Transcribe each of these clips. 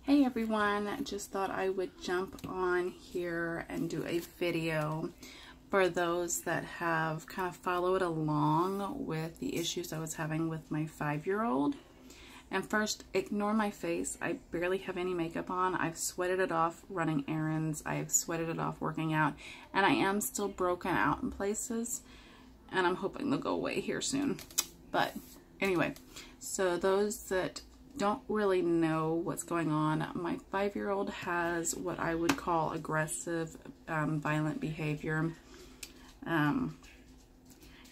Hey everyone, just thought I would jump on here and do a video for those that have kind of followed along with the issues I was having with my 5-year-old. And first, ignore my face. I barely have any makeup on. I've sweated it off running errands. I've sweated it off working out. And I am still broken out in places. And I'm hoping they'll go away here soon. But anyway, so those that don't really know what's going on, my 5-year-old has what I would call aggressive, violent behavior. And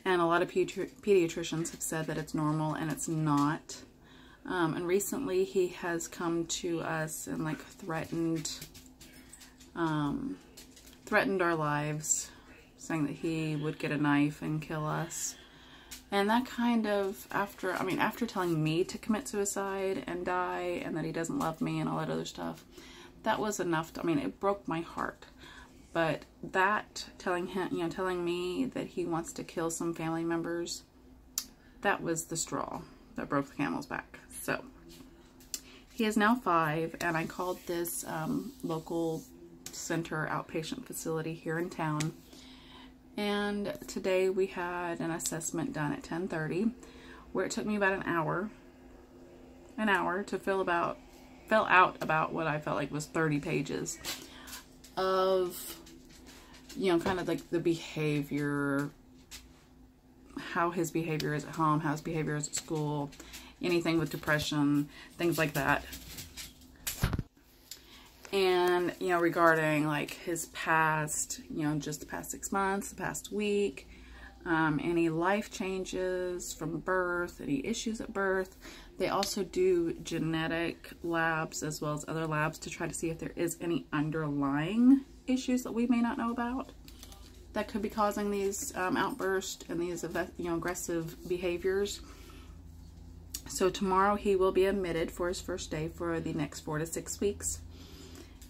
a lot of pediatricians have said that it's normal, and it's not. And recently he has come to us and like threatened our lives, saying that he would get a knife and kill us. And that kind of, after telling me to commit suicide and die, and that he doesn't love me and all that other stuff, that was enough to, it broke my heart. But that, telling me that he wants to kill some family members, that was the straw that broke the camel's back. So, he is now 5, and I called this local center outpatient facility here in town. And today we had an assessment done at 10:30, where it took me about an hour to fill out about what I felt like was 30 pages of, kind of like the behavior, how his behavior is at home, how his behavior is at school, anything with depression, things like that. And, regarding like his past, just the past 6 months, the past week, any life changes from birth, any issues at birth. They also do genetic labs as well as other labs to try to see if there is any underlying issues that we may not know about that could be causing these outbursts and these, aggressive behaviors. So tomorrow he will be admitted for his first day for the next 4 to 6 weeks.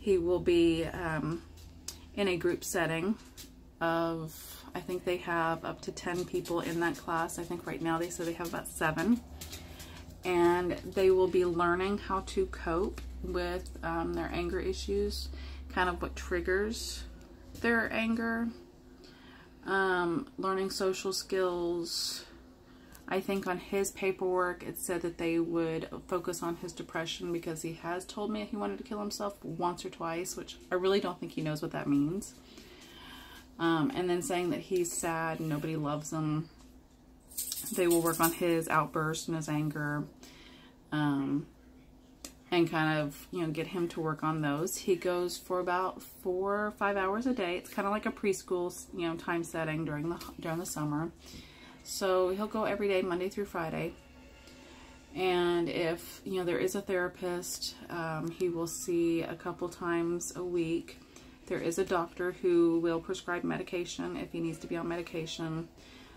He will be in a group setting of, I think they have up to 10 people in that class. I think right now they say they have about 7. And they will be learning how to cope with their anger issues, kind of what triggers their anger, learning social skills. I think on his paperwork, it said that they would focus on his depression, because he has told me he wanted to kill himself once or twice, which I really don't think he knows what that means. And then saying that he's sad and nobody loves him. They will work on his outburst and his anger, and kind of, get him to work on those. He goes for about 4 or 5 hours a day. It's kind of like a preschool, time setting during the summer. So he'll go every day, Monday through Friday. And if, there is a therapist, he will see a couple times a week. There is a doctor who will prescribe medication if he needs to be on medication.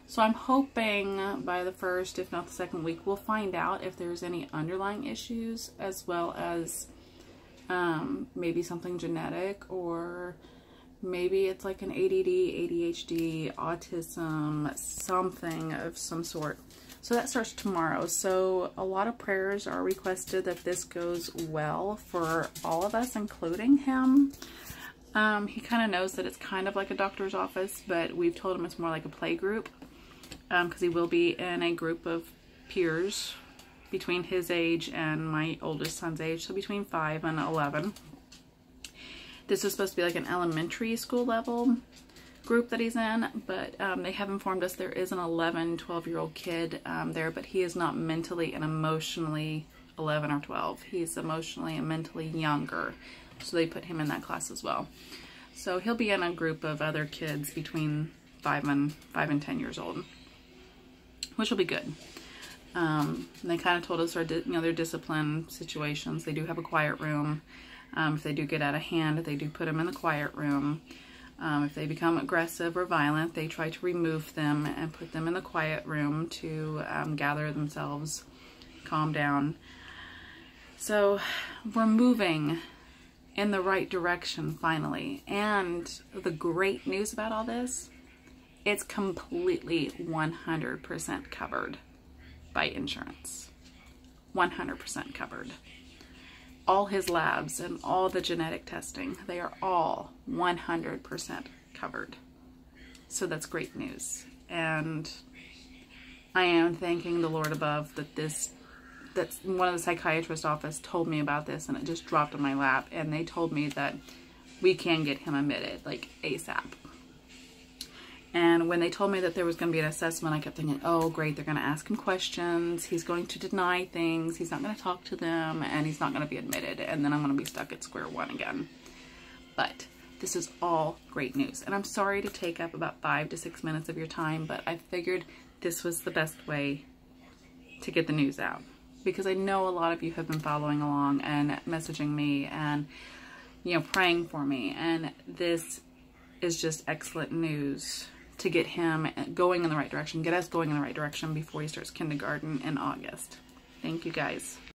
So I'm hoping by the first, if not the second week, we'll find out if there's any underlying issues, as well as maybe something genetic, or maybe it's like an ADD, ADHD, autism, something of some sort. So that starts tomorrow. So a lot of prayers are requested that this goes well for all of us, including him. He kind of knows that it's kind of like a doctor's office, but we've told him it's more like a play group, because he will be in a group of peers between his age and my oldest son's age, so between 5 and 11. This is supposed to be like an elementary school level group that he's in, but they have informed us there is an 11, 12-year-old kid there, but he is not mentally and emotionally 11 or 12. He's emotionally and mentally younger, so they put him in that class as well. So he'll be in a group of other kids between 5 and 10 years old, which will be good. They kind of told us their discipline situations. They do have a quiet room. If they do get out of hand, they do put them in the quiet room. If they become aggressive or violent, they try to remove them and put them in the quiet room to gather themselves, calm down. So we're moving in the right direction finally. And the great news about all this, it's completely 100% covered by insurance. 100% covered. all his labs and all the genetic testing, they are all 100% covered. So that's great news. And I am thanking the Lord above that one of the psychiatrist's office told me about this, and it just dropped in my lap, and they told me that we can get him admitted, like ASAP. And when they told me that there was going to be an assessment, I kept thinking, oh great, they're going to ask him questions, he's going to deny things, he's not going to talk to them, and he's not going to be admitted, and then I'm going to be stuck at square one again. But this is all great news, and I'm sorry to take up about 5 to 6 minutes of your time, but I figured this was the best way to get the news out, because I know a lot of you have been following along and messaging me and, you know, praying for me, and this is just excellent news to get him going in the right direction, get us going in the right direction before he starts kindergarten in August. Thank you guys.